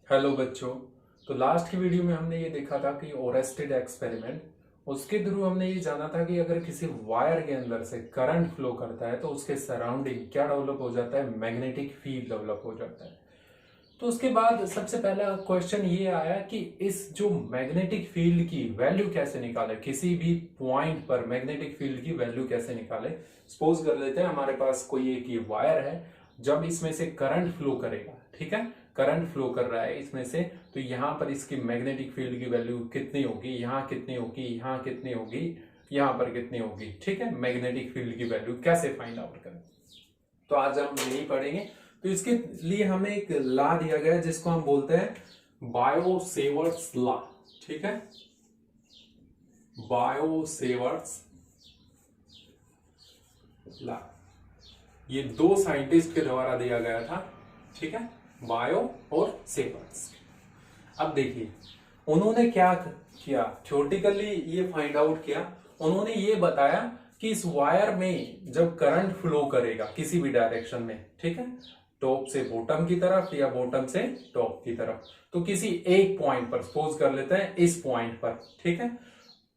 Hello बच्चों। तो last की वीडियो में हमने ये देखा था कि ओरेस्टेड एक्सपेरिमेंट, उसके थ्रू हमने ये जाना था कि अगर किसी वायर के अंदर से करंट फ्लो करता है तो उसके सराउंडिंग क्या डेवलप हो जाता है, मैग्नेटिक फील्ड डेवलप हो जाता है। तो उसके बाद सबसे पहला क्वेश्चन ये आया कि इस जो मैग्नेटिक फील्ड की वैल्यू कैसे निकाले, किसी भी पॉइंट पर मैग्नेटिक फील्ड की वैल्यू कैसे निकाले। सपोज कर लेते हैं हमारे पास कोई एक ये वायर है, जब इसमें से करंट फ्लो करेगा, ठीक है, करंट फ्लो कर रहा है इसमें से, तो यहां पर इसकी मैग्नेटिक फील्ड की वैल्यू कितनी होगी, यहां कितनी होगी, यहां कितनी होगी, यहां पर कितनी होगी, ठीक है। मैग्नेटिक फील्ड की वैल्यू कैसे फाइंड आउट करें, तो आज हम यही पढ़ेंगे। तो इसके लिए हमें एक लॉ दिया गया है जिसको हम बोलते हैं बायो सेवर्ट्स लॉ, ठीक है। बायो सेवर्ट्स लॉ ये दो साइंटिस्ट के द्वारा दिया गया था, ठीक है, बायो और सेवर्ट्स। अब देखिए उन्होंने क्या किया, थ्योरेटिकली ये फाइंड आउट किया। उन्होंने ये बताया कि इस वायर में जब करंट फ्लो करेगा किसी भी डायरेक्शन में, ठीक है, टॉप से बॉटम की तरफ या बॉटम से टॉप की तरफ, तो किसी एक पॉइंट पर सपोज कर लेते हैं इस पॉइंट पर, ठीक है।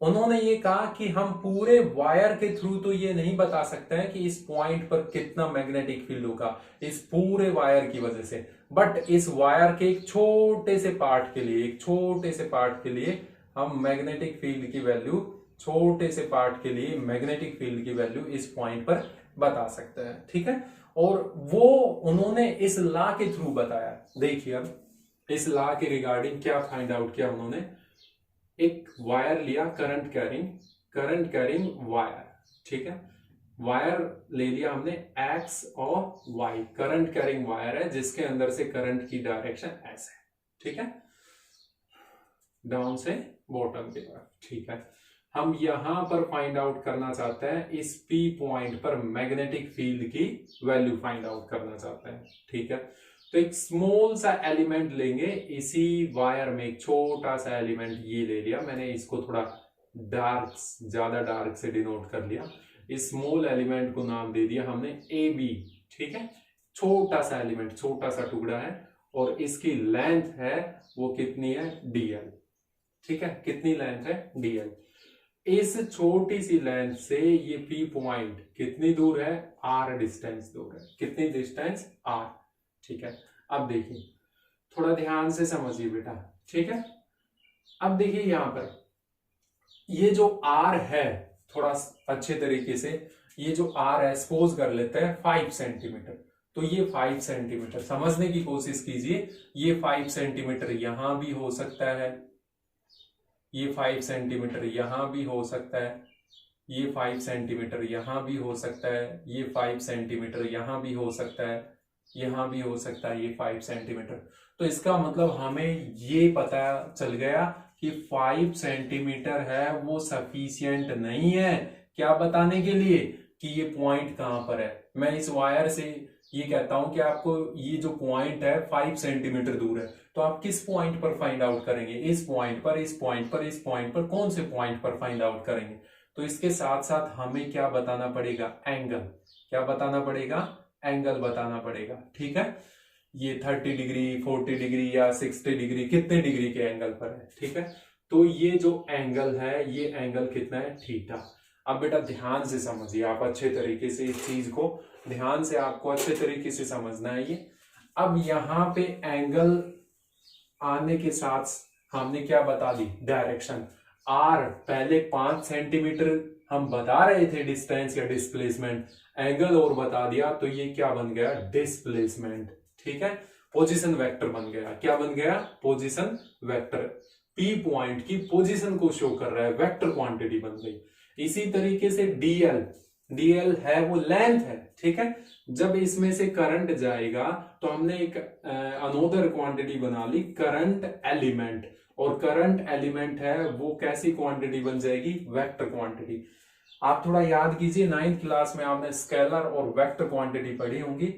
उन्होंने ये कहा कि हम पूरे वायर के थ्रू तो ये नहीं बता सकते हैं कि इस पॉइंट पर कितना मैग्नेटिक फील्ड होगा इस पूरे वायर की वजह से, बट इस वायर के एक छोटे से पार्ट के लिए, एक छोटे से पार्ट के लिए हम मैग्नेटिक फील्ड की वैल्यू, छोटे से पार्ट के लिए मैग्नेटिक फील्ड की वैल्यू इस पॉइंट पर बता सकते हैं, ठीक है। और वो उन्होंने इस लॉ के थ्रू बताया। देखिए अब इस लॉ के रिगार्डिंग क्या फाइंड आउट किया उन्होंने। एक वायर लिया, करंट कैरिंग वायर, ठीक है, वायर ले लिया हमने एक्स और वाई, करंट कैरिंग वायर है जिसके अंदर से करंट की डायरेक्शन ऐसे है, ठीक है, डाउन से बॉटम की तरफ, ठीक है। हम यहां पर फाइंड आउट करना चाहते हैं, इस पी पॉइंट पर मैग्नेटिक फील्ड की वैल्यू फाइंड आउट करना चाहते हैं, ठीक है। तो एक स्मॉल सा एलिमेंट लेंगे, इसी वायर में एक छोटा सा एलिमेंट ये ले लिया मैंने, इसको थोड़ा डार्क, ज्यादा डार्क से डिनोट कर लिया। इस स्मॉल एलिमेंट को नाम दे दिया हमने ए बी, ठीक है, छोटा सा एलिमेंट, छोटा सा टुकड़ा है, और इसकी लेंथ है वो कितनी है, डीएल, ठीक है, कितनी लेंथ है, डीएल। इस छोटी सी लेंथ से ये पी पॉइंट कितनी दूर है, आर डिस्टेंस दूर है, कितनी डिस्टेंस, आर, ठीक है। अब देखिए थोड़ा ध्यान से समझिए बेटा, ठीक है। अब देखिए यहां पर ये जो आर है, थोड़ा अच्छे तरीके से, ये जो आर है सपोज कर लेते हैं 5 सेंटीमीटर, तो ये 5 सेंटीमीटर समझने की कोशिश कीजिए। ये 5 सेंटीमीटर यहां भी हो सकता है, ये 5 सेंटीमीटर यहां भी हो सकता है, ये 5 सेंटीमीटर यहां भी हो सकता है, ये 5 सेंटीमीटर यहां भी हो सकता है, यहां भी हो सकता है, ये 5 सेंटीमीटर। तो इसका मतलब हमें ये पता चल गया कि 5 सेंटीमीटर है वो सफिशियंट नहीं है, क्या बताने के लिए कि ये पॉइंट कहां पर है। मैं इस वायर से ये कहता हूं कि आपको ये जो पॉइंट है 5 सेंटीमीटर दूर है, तो आप किस पॉइंट पर फाइंड आउट करेंगे, इस पॉइंट पर, इस पॉइंट पर, इस पॉइंट पर, कौन से पॉइंट पर फाइंड आउट करेंगे। तो इसके साथ साथ हमें क्या बताना पड़ेगा, एंगल, क्या बताना पड़ेगा, एंगल बताना पड़ेगा, ठीक है। ये 30 डिग्री, 40 डिग्री या 60 डिग्री, कितने डिग्री के एंगल पर है, ठीक है। तो ये जो एंगल है, ये एंगल कितना है, थीटा। अब बेटा ध्यान से समझिए आप अच्छे तरीके से इस चीज को, ध्यान से आपको अच्छे तरीके से समझना है ये। अब यहां पे एंगल आने के साथ हमने क्या बता दी, डायरेक्शन आर, पहले 5 सेंटीमीटर हम बता रहे थे डिस्टेंस या डिस्प्लेसमेंट, एंगल और बता दिया तो ये क्या बन गया, डिस्प्लेसमेंट, ठीक है, पोजीशन वेक्टर बन गया। क्या बन गया, पोजीशन वेक्टर, पी पॉइंट की पोजीशन को शो कर रहा है, वेक्टर क्वांटिटी बन गई। इसी तरीके से डीएल, डीएल है वो लेंथ है, ठीक है। जब इसमें से करंट जाएगा तो हमने एक अनोदर क्वांटिटी बना ली, करंट एलिमेंट, और करंट एलिमेंट है वो कैसी क्वांटिटी बन जाएगी, वेक्टर क्वांटिटी। आप थोड़ा याद कीजिए, 9th क्लास में आपने स्केलर और वेक्टर क्वांटिटी पढ़ी होंगी।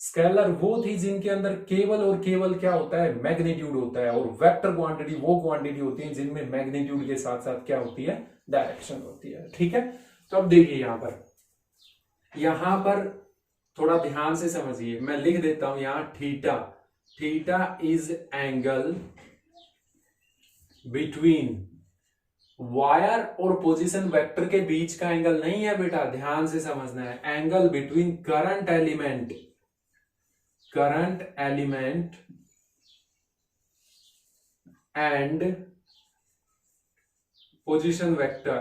स्केलर वो थी जिनके अंदर केवल और केवल क्या होता है, मैग्नीट्यूड होता है, और वेक्टर क्वांटिटी वो क्वांटिटी होती है जिनमें मैग्नीट्यूड के साथ साथ क्या होती है, डायरेक्शन होती है, ठीक है। तो अब देखिए यहां पर थोड़ा ध्यान से समझिए, मैं लिख देता हूं यहां theta, theta is angle between wire और पोजीशन वेक्टर के बीच का एंगल नहीं है बेटा, ध्यान से समझना है। Angle between current element and position vector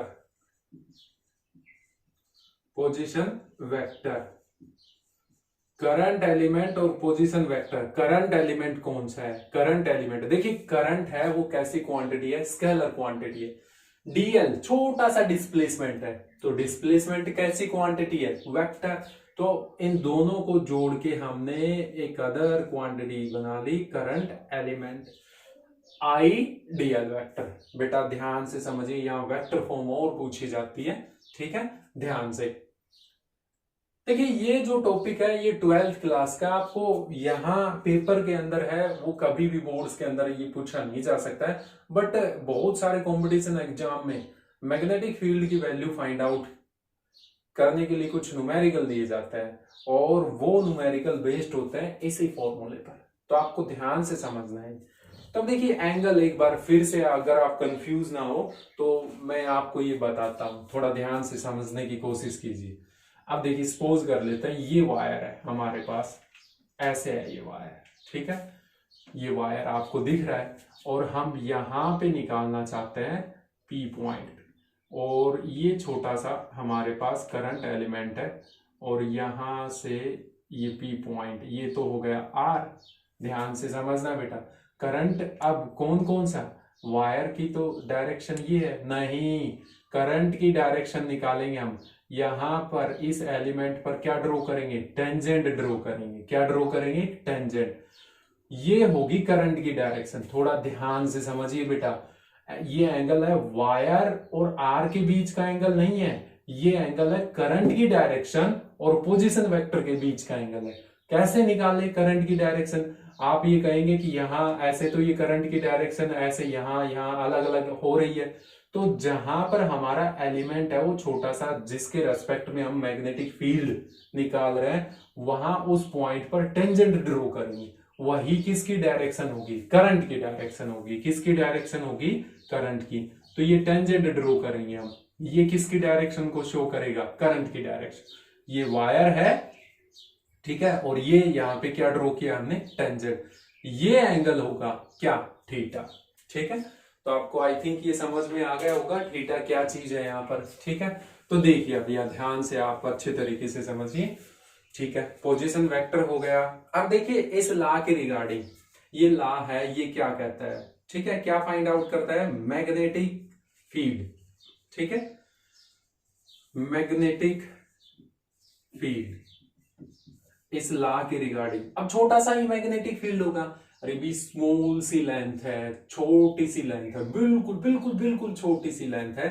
current element और पोजीशन वेक्टर। करंट एलिमेंट कौन सा है? करंट एलिमेंट देखिए, करंट है वो कैसी क्वांटिटी है? स्केलर क्वांटिटी है। डीएल छोटा सा डिस्प्लेसमेंट है, तो डिस्प्लेसमेंट कैसी क्वांटिटी है? वेक्टर। तो इन दोनों को जोड़ के हमने एक अदर क्वांटिटी बना ली, करंट एलिमेंट, आई डीएल वेक्टर। बेटा ध्यान से समझिए, यहां वेक्टर फॉर्म और पूछी जाती है, ठीक है, ध्यान से देखिए। ये जो टॉपिक है ये 12th क्लास का, आपको यहाँ पेपर के अंदर है, वो कभी भी बोर्ड्स के अंदर ये पूछा नहीं जा सकता है, बट बहुत सारे कंपटीशन एग्जाम में मैग्नेटिक फील्ड की वैल्यू फाइंड आउट करने के लिए कुछ न्यूमेरिकल दिए जाता है, और वो न्यूमेरिकल बेस्ड होते हैं इसी फॉर्मूले पर, तो आपको ध्यान से समझना है। तब देखिए एंगल, एक बार फिर से अगर आप कंफ्यूज ना हो तो मैं आपको ये बताता हूं, थोड़ा ध्यान से समझने की कोशिश कीजिए। अब देखिए सपोज कर लेते हैं ये वायर है हमारे पास, ऐसे है ये वायर, ठीक है, ये वायर आपको दिख रहा है, और हम यहां पे निकालना चाहते हैं पी पॉइंट, और ये छोटा सा हमारे पास करंट एलिमेंट है, और यहां से ये पी पॉइंट, ये तो हो गया आर। ध्यान से समझना बेटा, करंट अब कौन कौन सा, वायर की तो डायरेक्शन ये है नहीं, करंट की डायरेक्शन निकालेंगे हम। यहां पर इस एलिमेंट पर क्या ड्रॉ करेंगे? टेंजेंट ड्रॉ करेंगे। क्या ड्रॉ करेंगे? टेंजेंट। ये होगी करंट की डायरेक्शन। थोड़ा ध्यान से समझिए बेटा, ये एंगल है वायर और आर के बीच का एंगल नहीं है, ये एंगल है करंट की डायरेक्शन और पोजीशन वेक्टर के बीच का एंगल है। कैसे निकाले करंट की डायरेक्शन? आप ये कहेंगे कि यहाँ ऐसे तो ये करंट की डायरेक्शन ऐसे यहाँ अलग अलग हो रही है, तो जहां पर हमारा एलिमेंट है वो छोटा सा, जिसके रेस्पेक्ट में हम मैग्नेटिक फील्ड निकाल रहे हैं, वहां उस पॉइंट पर टेंजेंट ड्रॉ करेंगे। वही किसकी डायरेक्शन होगी? करंट की डायरेक्शन होगी। किसकी डायरेक्शन होगी? करंट की। तो ये टेंजेंट ड्रॉ करेंगे हम। ये किसकी डायरेक्शन को शो करेगा? करंट की डायरेक्शन। ये वायर है, ठीक है, और ये यहाँ पे क्या ड्रॉ किया हमने? टेंजेंट। ये एंगल होगा क्या? थीटा। ठीक है, तो आपको आई थिंक ये समझ में आ गया होगा थीटा क्या चीज है यहाँ पर। ठीक है, तो देखिए अब यह ध्यान से आप अच्छे तरीके से समझिए। ठीक है, पोजीशन वेक्टर हो गया। अब देखिए इस लॉ के रिगार्डिंग, ये लॉ है, ये क्या कहता है? ठीक है, क्या फाइंड आउट करता है? Magnetic field. ठीक है, मैग्नेटिक फील्ड इस लॉ के रिगार्डिंग। अब छोटा सा ही मैग्नेटिक फील्ड होगा, अरे भी स्मॉल सी लेंथ है, छोटी सी लेंथ है, बिल्कुल बिल्कुल बिल्कुल छोटी सी लेंथ है,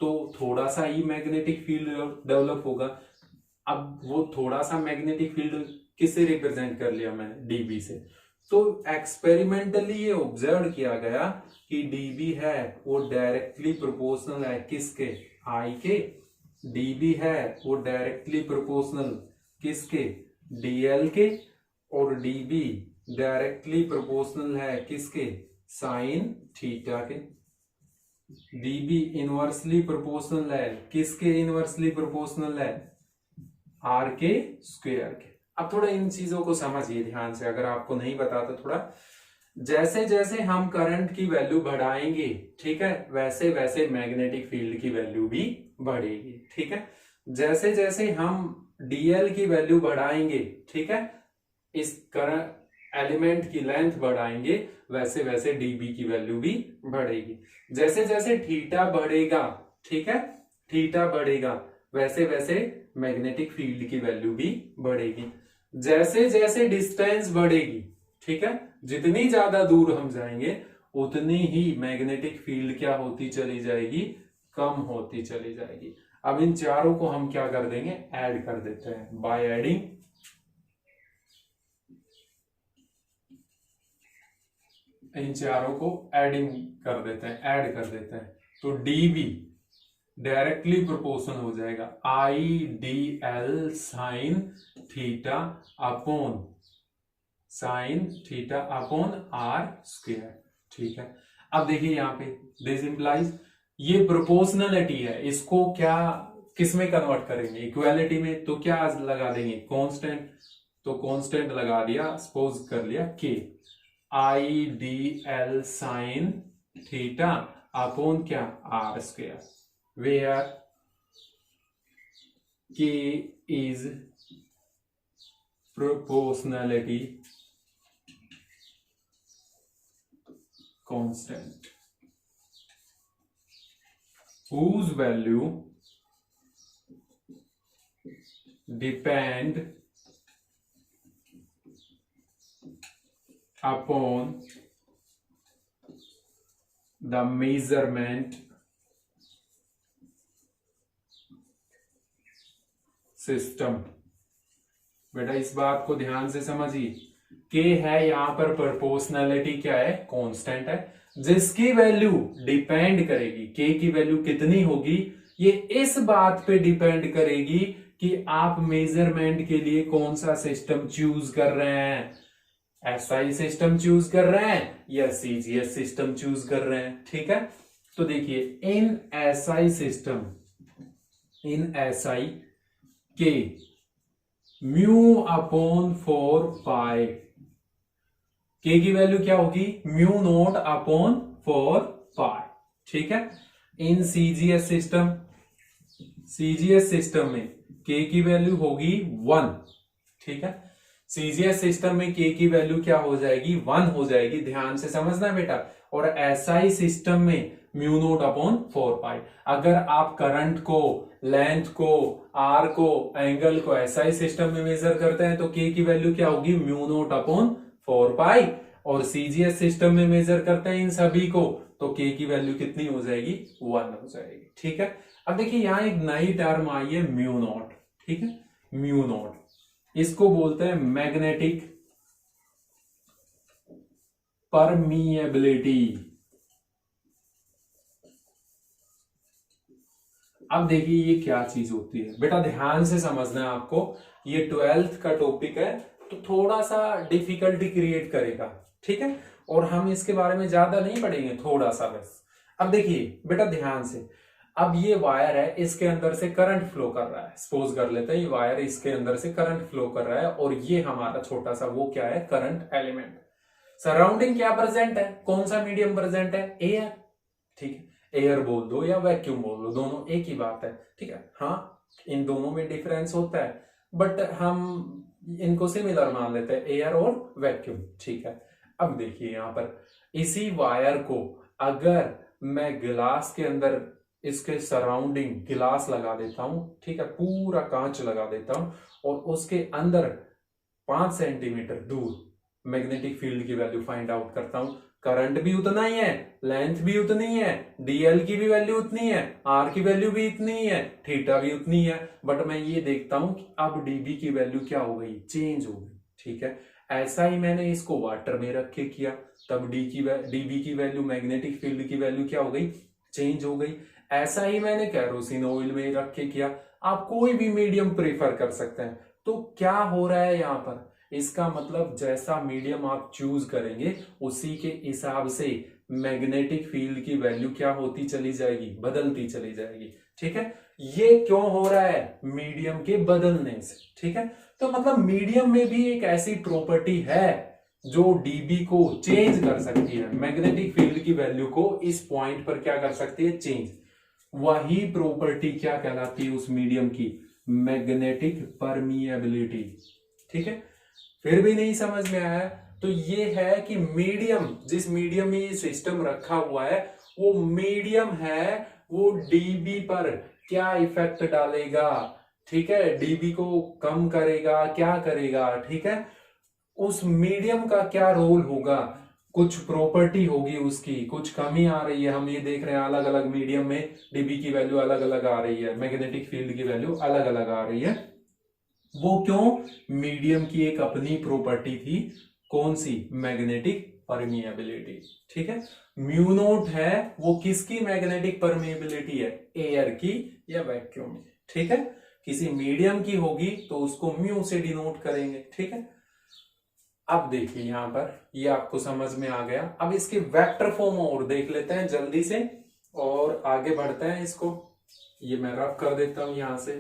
तो थोड़ा सा ही मैग्नेटिक फील्ड डेवलप होगा। अब वो थोड़ा सा मैग्नेटिक फील्ड किससे रिप्रेजेंट कर लिया मैंने? डीबी से। तो एक्सपेरिमेंटली ये ऑब्जर्व किया गया कि डीबी है वो डायरेक्टली प्रोपोर्शनल है किसके? आई के। डीबी है वो डायरेक्टली प्रोपोर्शनल किसके? डीएल के। और डीबी डायरेक्टली प्रोपोर्शनल है किसके? साइन थीटा के। डीबी इनवर्सली प्रोपोर्शनल है किसके? इनवर्सली प्रोपोर्शनल है आर के स्क्वायर के। अब थोड़ा इन चीजों को समझिए ध्यान से, अगर आपको नहीं पता तो थोड़ा, जैसे जैसे हम करंट की वैल्यू बढ़ाएंगे, ठीक है, वैसे वैसे मैग्नेटिक फील्ड की वैल्यू भी बढ़ेगी। ठीक है, जैसे जैसे हम डीएल की वैल्यू बढ़ाएंगे, ठीक है, इस करंट एलिमेंट की लेंथ बढ़ाएंगे, वैसे वैसे डीबी की वैल्यू भी बढ़ेगी। जैसे जैसे थीटा बढ़ेगा, ठीक है, थीटा बढ़ेगा, वैसे वैसे मैग्नेटिक फील्ड की वैल्यू भी बढ़ेगी। जैसे जैसे डिस्टेंस बढ़ेगी, ठीक है, जितनी ज्यादा दूर हम जाएंगे उतनी ही मैग्नेटिक फील्ड क्या होती चली जाएगी? कम होती चली जाएगी। अब इन चारों को हम क्या कर देंगे? ऐड कर देते हैं बाय एडिंग इन चारों को एडिंग कर देते हैं, ऐड कर देते हैं, तो डीबी डायरेक्टली प्रोपोर्शनल हो जाएगा I D L sine theta upon sine theta upon r square. ठीक है, अब देखिए यहां पे दिस इंप्लाइज ये प्रोपोर्शनलिटी है, इसको क्या किस में कन्वर्ट करेंगे, इक्वालिटी में, तो क्या लगा देंगे कांस्टेंट, तो कांस्टेंट लगा दिया, सपोज कर लिया के आई D L sine theta upon क्या आर स्क्वायर, वेयर के is proportionality constant whose value depend upon the measurement system। बेटा इस बात को ध्यान से समझिए, के है यहां पर प्रोपोर्शनलिटी क्या है, कांस्टेंट है, जिसकी वैल्यू डिपेंड करेगी, के की वैल्यू कितनी होगी ये इस बात पे डिपेंड करेगी कि आप मेजरमेंट के लिए कौन सा सिस्टम चूज कर रहे हैं, एसआई सिस्टम चूज कर रहे हैं या सीजीएस सिस्टम चूज कर रहे हैं। ठीक है, तो देखिए in SI system, in SI के म्यू अपॉन 4 पाई, के की वैल्यू क्या होगी, म्यू नॉट अपॉन 4 पाई। ठीक है, in CGS system, CGS system में के की वैल्यू होगी 1। ठीक है, सीजीएस सिस्टम में के की वैल्यू क्या हो जाएगी, 1 हो जाएगी, ध्यान से समझना बेटा। और एसआई सिस्टम में म्यू नोट अपॉन 4 पाई। अगर आप करंट को, लेंथ को, आर को, एंगल को एसआई सिस्टम में मेजर करते हैं तो के की वैल्यू क्या होगी, म्यू नोट अपॉन 4 पाई। और सीजीएस सिस्टम में मेजर करते हैं इन सभी को तो के की वैल्यू कितनी हो जाएगी, 1 हो जाएगी। ठीक है, अब देखिए यहां एक नई टर्म आई है म्यू नॉट। ठीक है, म्यू नॉट, इसको बोलते हैं मैग्नेटिक परमिएबिलिटी। अब देखिए ये क्या चीज होती है बेटा, ध्यान से समझना है आपको, ये 12th का टॉपिक है तो थोड़ा सा डिफिकल्टी क्रिएट करेगा। ठीक है, और हम इसके बारे में ज्यादा नहीं पढ़ेंगे, थोड़ा सा बस। अब देखिए बेटा ध्यान से, अब ये वायर है, इसके अंदर से करंट फ्लो कर रहा है, सपोज कर लेते हैं ये वायर इसके अंदर से करंट फ्लो कर रहा है और ये हमारा छोटा सा वो क्या है, करंट एलिमेंट। सराउंडिंग क्या प्रेजेंट है, कौन सा मीडियम प्रेजेंट है, एयर। ठीक है, एयर बोल दो या वैक्यूम बोल दो, दोनों एक ही बात है। ठीक है, हाँ इन दोनों में डिफरेंस होता है बट हम इनको सिमिलर मान लेते हैं, एयर और वैक्यूम। ठीक है, अब देखिए यहां पर इसी वायर को अगर मैं गिलास के अंदर इसके सराउंडिंग गिलास लगा देता हूं, ठीक है, पूरा कांच लगा देता हूं और उसके अंदर 5 सेंटीमीटर दूर मैग्नेटिक फील्ड की वैल्यू फाइंड आउट करता हूं, करंट भी उतना ही है, लेंथ भी उतनी है, डीएल की भी वैल्यू उतनी है, आर की वैल्यू भी इतनी ही है, थीटा भी उतनी है, बट मैं ये देखता हूं कि अब डीबी की वैल्यू क्या हो गई, चेंज हो गई। ठीक है, ऐसा ही मैंने इसको वाटर में रख के किया, तब डीबी की वैल्यू, मैग्नेटिक फील्ड की वैल्यू क्या हो गई, चेंज हो गई। ऐसा ही मैंने कैरोसिन ऑयल में रख के किया, आप कोई भी मीडियम प्रेफर कर सकते हैं। तो क्या हो रहा है यहां पर, इसका मतलब जैसा मीडियम आप चूज करेंगे उसी के हिसाब से मैग्नेटिक फील्ड की वैल्यू क्या होती चली जाएगी, बदलती चली जाएगी। ठीक है, ये क्यों हो रहा है, मीडियम के बदलने से। ठीक है, तो मतलब मीडियम में भी एक ऐसी प्रॉपर्टी है जो डीबी को चेंज कर सकती है, मैग्नेटिक फील्ड की वैल्यू को इस पॉइंट पर क्या कर सकती है, चेंज। वही प्रॉपर्टी क्या कहलाती है उस मीडियम की, मैग्नेटिक परमिएबिलिटी। ठीक है, फिर भी नहीं समझ में आया तो ये है कि मीडियम, जिस मीडियम में ये सिस्टम रखा हुआ है वो मीडियम है, वो डीबी पर क्या इफेक्ट डालेगा। ठीक है, डीबी को कम करेगा, क्या करेगा। ठीक है, उस मीडियम का क्या रोल होगा, कुछ प्रॉपर्टी होगी उसकी, कुछ कमी आ रही है, हम ये देख रहे हैं अलग अलग मीडियम में डीबी की वैल्यू अलग अलग आ रही है, मैग्नेटिक फील्ड की वैल्यू अलग अलग आ रही है। वो क्यों, मीडियम की एक अपनी प्रॉपर्टी थी, कौन सी, मैग्नेटिक परमिएबिलिटी। ठीक है, म्यू नोट है वो किसकी मैग्नेटिक परमिएबिलिटी है, एयर की या वैक्यूम की। ठीक है, किसी मीडियम की होगी तो उसको म्यू से डिनोट करेंगे। ठीक है, अब देखिए यहां पर ये आपको समझ में आ गया। अब इसके वेक्टर फॉर्म और देख लेते हैं जल्दी से और आगे बढ़ते हैं। इसको ये मैं रफ कर देता हूं यहां से।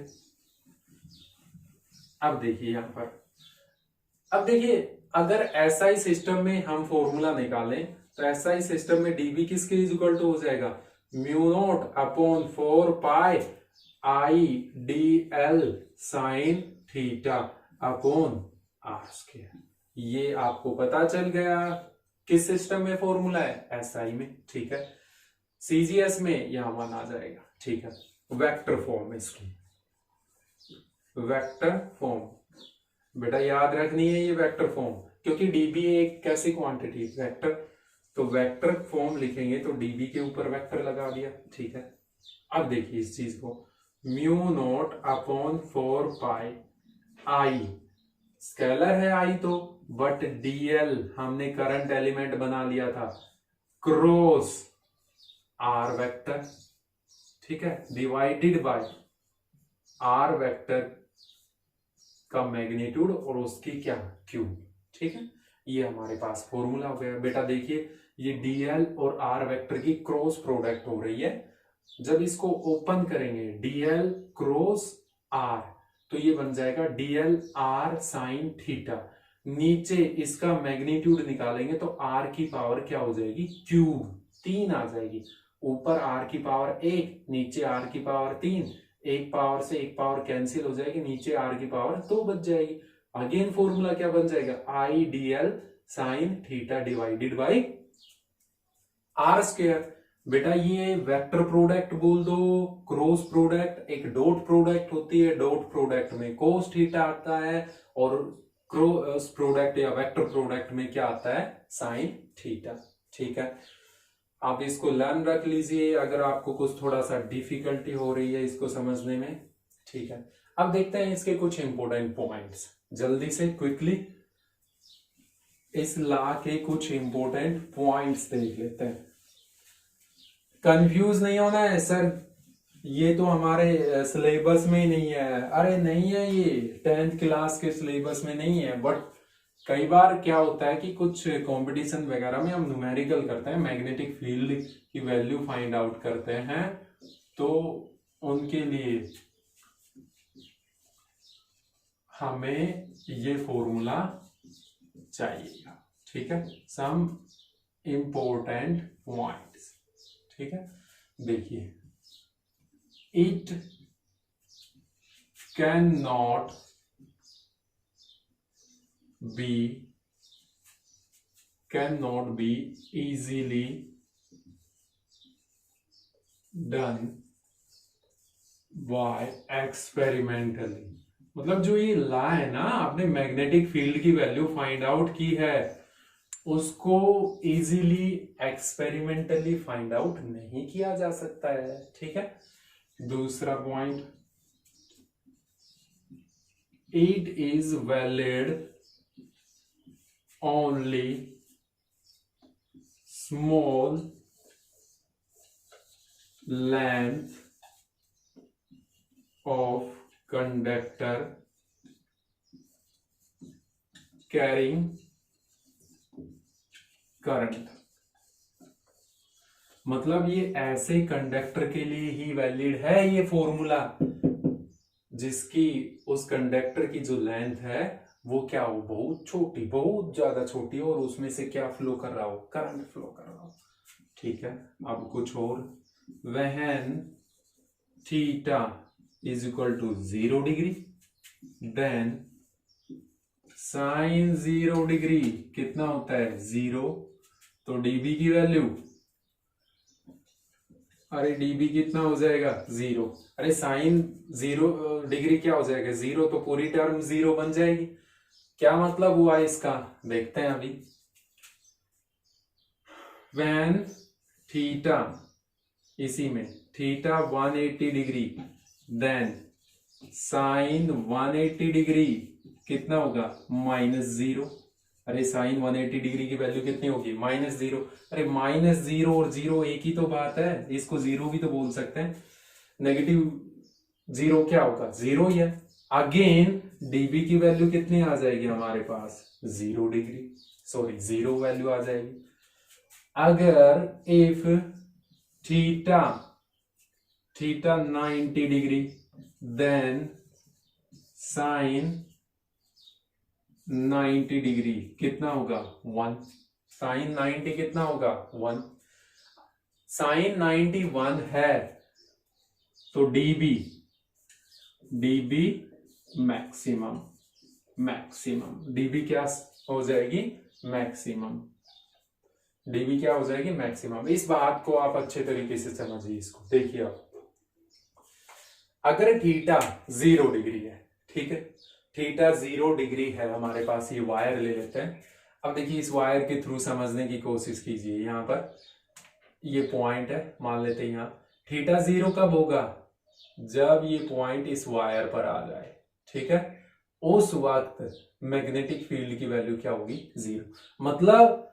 अब देखिए यहां पर, अब देखिए अगर एसआई सिस्टम में हम फॉर्मूला निकालें तो एसआई सिस्टम में डीबी किसके इक्वल टू हो जाएगा, mu naught upon 4 pi I D L sine theta upon r square. ये आपको पता चल गया किस सिस्टम में फॉर्मूला है, एसआई में। ठीक है, सीजीएस में यहां 1 आ जाएगा। ठीक है, वेक्टर फॉर्म इसकी, वेक्टर फॉर्म बेटा याद रखनी है ये वेक्टर फॉर्म, क्योंकि डीबी एक कैसी क्वांटिटी वेक्टर, तो वेक्टर फॉर्म लिखेंगे तो डीबी के ऊपर वेक्टर लगा दिया। ठीक है, अब देखिए इस चीज को, म्यू नॉट अपॉन 4 पाई आई, स्केलर है आई तो, बट डीएल हमने करंट एलिमेंट बना लिया था, क्रॉस आर वेक्टर। ठीक है, डिवाइडेड बाय आर वेक्टर का मैग्नीट्यूड और उसकी क्या, क्यूब। ठीक है, ये हमारे पास फॉर्मूला हो गया। बेटा देखिए ये डीएल और आर वेक्टर की क्रॉस प्रोडक्ट हो रही है। जब इसको ओपन करेंगे डीएल क्रॉस आर तो ये बन जाएगा डीएल आर साइन थीटा। नीचे इसका मैग्नीट्यूड निकालेंगे तो आर की पावर क्या हो जाएगी, क्यूब 3 आ जाएगी। ऊपर आर की पावर 1, नीचे आर की पावर 3, एक पावर से एक पावर कैंसिल हो जाएगी, नीचे आर की पावर 2 बच जाएगी। अगेन फॉर्मूला क्या बन जाएगा, I D L sine theta divided by r square. बेटा ये वेक्टर प्रोडक्ट बोल दो, क्रॉस प्रोडक्ट, एक डॉट प्रोडक्ट होती है, डॉट प्रोडक्ट में कोस थीटा आता है और क्रॉस प्रोडक्ट या वेक्टर प्रोडक्ट में क्या आता है, साइन थीटा। ठीक है, आप इसको लर्न रख लीजिए अगर आपको कुछ थोड़ा सा डिफिकल्टी हो रही है इसको समझने में। ठीक है, अब देखते हैं इसके कुछ इंपॉर्टेंट पॉइंट्स जल्दी से क्विकली। इस लॉ के कुछ इंपॉर्टेंट पॉइंट्स देख लेते हैं। कंफ्यूज नहीं होना है सर, ये तो हमारे सिलेबस में ही नहीं है। अरे नहीं है, ये 10th क्लास के सिलेबस में नहीं है, बट कई बार क्या होता है कि कुछ कंपटीशन वगैरह में हम न्यूमेरिकल करते हैं, मैग्नेटिक फील्ड की वैल्यू फाइंड आउट करते हैं, तो उनके लिए हमें ये फॉर्मूला चाहिएगा। ठीक है, सम इंपॉर्टेंट पॉइंट्स। ठीक है, देखिए it can not be easily done by experimentally। मतलब जो ये लॉ है ना, आपने मैग्नेटिक फील्ड की वैल्यू फाइंड आउट की है, उसको इजीली एक्सपेरिमेंटली फाइंड आउट नहीं किया जा सकता है। ठीक है, दूसरा point, it is valid only small length of conductor carrying current। मतलब ये ऐसे कंडक्टर के लिए ही वैलिड है ये फॉर्मूला जिसकी उस कंडक्टर की जो लेंथ है वो क्या हो, बहुत छोटी, बहुत ज्यादा छोटी हो और उसमें से क्या फ्लो कर रहा हो, करंट फ्लो कर रहा हो। ठीक है, अब कुछ और, when theta is equal to 0 degree then sine 0 degree कितना होता है, 0। तो डीबी की वैल्यू, अरे डीबी कितना हो जाएगा, 0। अरे साइन 0 डिग्री क्या हो जाएगा, 0, तो पूरी टर्म 0 बन जाएगी। क्या मतलब हुआ इसका, देखते हैं अभी। व्हेन थीटा, इसी में theta 180 degree then sine 180 degree कितना होगा, -0। अरे साइन 180 डिग्री की वैल्यू कितनी होगी, -0। अरे -0 और 0 एक ही तो बात है, इसको 0 भी तो बोल सकते हैं। नेगेटिव 0 क्या होगा, 0 ही है। अगेन डीबी की वैल्यू कितनी आ जाएगी हमारे पास 0 डिग्री, सॉरी 0 वैल्यू आ जाएगी। अगर if theta 90 degree then sine 90 degree कितना होगा 1। साइन 90 कितना होगा 1। साइन 91 है तो डीबी मैक्सिमम डीबी क्या हो जाएगी मैक्सिमम, डीबी क्या हो जाएगी मैक्सिमम। इस बात को आप अच्छे तरीके से समझिए। इसको देखिए आप, अगर थीटा 0 डिग्री है, ठीक है, थीटा 0 डिग्री है हमारे पास, ये वायर ले लेते हैं। अब देखिए इस वायर के थ्रू समझने की कोशिश कीजिए। यहां पर ये पॉइंट है, मान लेते हैं यहां थीटा 0 कब होगा जब ये पॉइंट इस वायर पर आ जाए, ठीक है, उस वक्त मैग्नेटिक फील्ड की वैल्यू क्या होगी 0। मतलब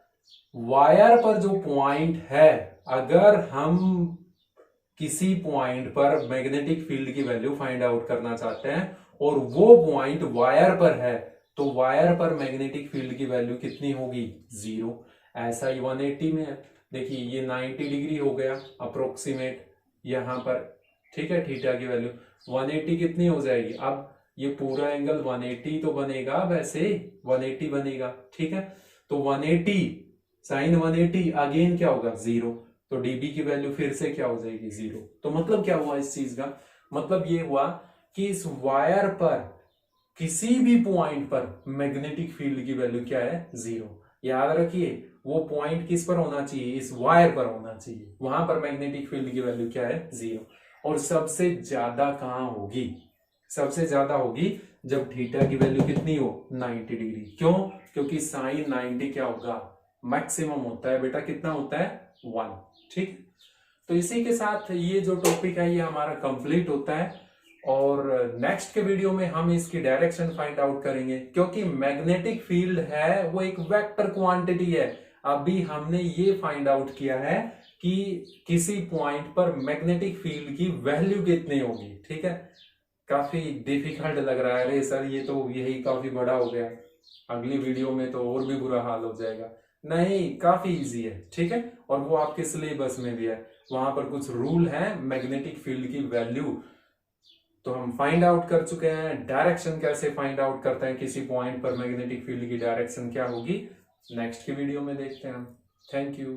वायर पर जो पॉइंट है, अगर हम किसी पॉइंट पर मैग्नेटिक फील्ड की वैल्यू फाइंड आउट करना चाहते हैं और वो पॉइंट वायर पर है, तो वायर पर मैग्नेटिक फील्ड की वैल्यू कितनी होगी 0। ऐसा ही 180 में है। देखिए ये 90 डिग्री हो गया अप्रोक्सीमेट यहां पर, ठीक है, थीटा की वैल्यू 180 कितनी हो जाएगी। अब ये पूरा एंगल 180 तो बनेगा, वैसे 180 बनेगा, ठीक है। तो 180 साइन 180 अगेन क्या होगा 0, तो डीबी की वैल्यू फिर से क्या हो जाएगी 0। तो मतलब क्या हुआ इस चीज का, मतलब ये हुआ कि इस वायर पर किसी भी पॉइंट पर मैग्नेटिक फील्ड की वैल्यू क्या है 0। याद रखिए वो पॉइंट किस पर होना चाहिए, इस वायर पर होना चाहिए, वहां पर मैग्नेटिक फील्ड की वैल्यू क्या है 0। और सबसे ज्यादा कहां होगी, सबसे ज्यादा होगी जब थीटा की वैल्यू कितनी हो 90 डिग्री। क्यों, क्योंकि साइन 90 क्या होगा मैक्सिमम होता है बेटा, कितना होता है 1, ठीक। तो इसी के साथ ये जो टॉपिक है ये हमारा कंप्लीट होता है और नेक्स्ट के वीडियो में हम इसकी डायरेक्शन फाइंड आउट करेंगे, क्योंकि मैग्नेटिक फील्ड है वो एक वेक्टर क्वांटिटी है। अभी हमने ये फाइंड आउट किया है कि किसी पॉइंट पर मैग्नेटिक फील्ड की वैल्यू कितनी होगी, ठीक है। काफी डिफिकल्ट लग रहा है, अरे सर ये तो यही काफी बड़ा हो गया, अगली वीडियो में तो और भी बुरा हाल हो जाएगा। नहीं, काफी इजी है, ठीक है, और वो आपके सिलेबस में भी है, वहां पर कुछ रूल है मैग्नेटिक फील्ड की वैल्यू तो हम फाइंड आउट कर चुके हैं। डायरेक्शन कैसे फाइंड आउट करते हैं किसी पॉइंट पर मैग्नेटिक फील्ड की डायरेक्शन क्या होगी, नेक्स्ट की वीडियो में देखते हैं हम। Thank you.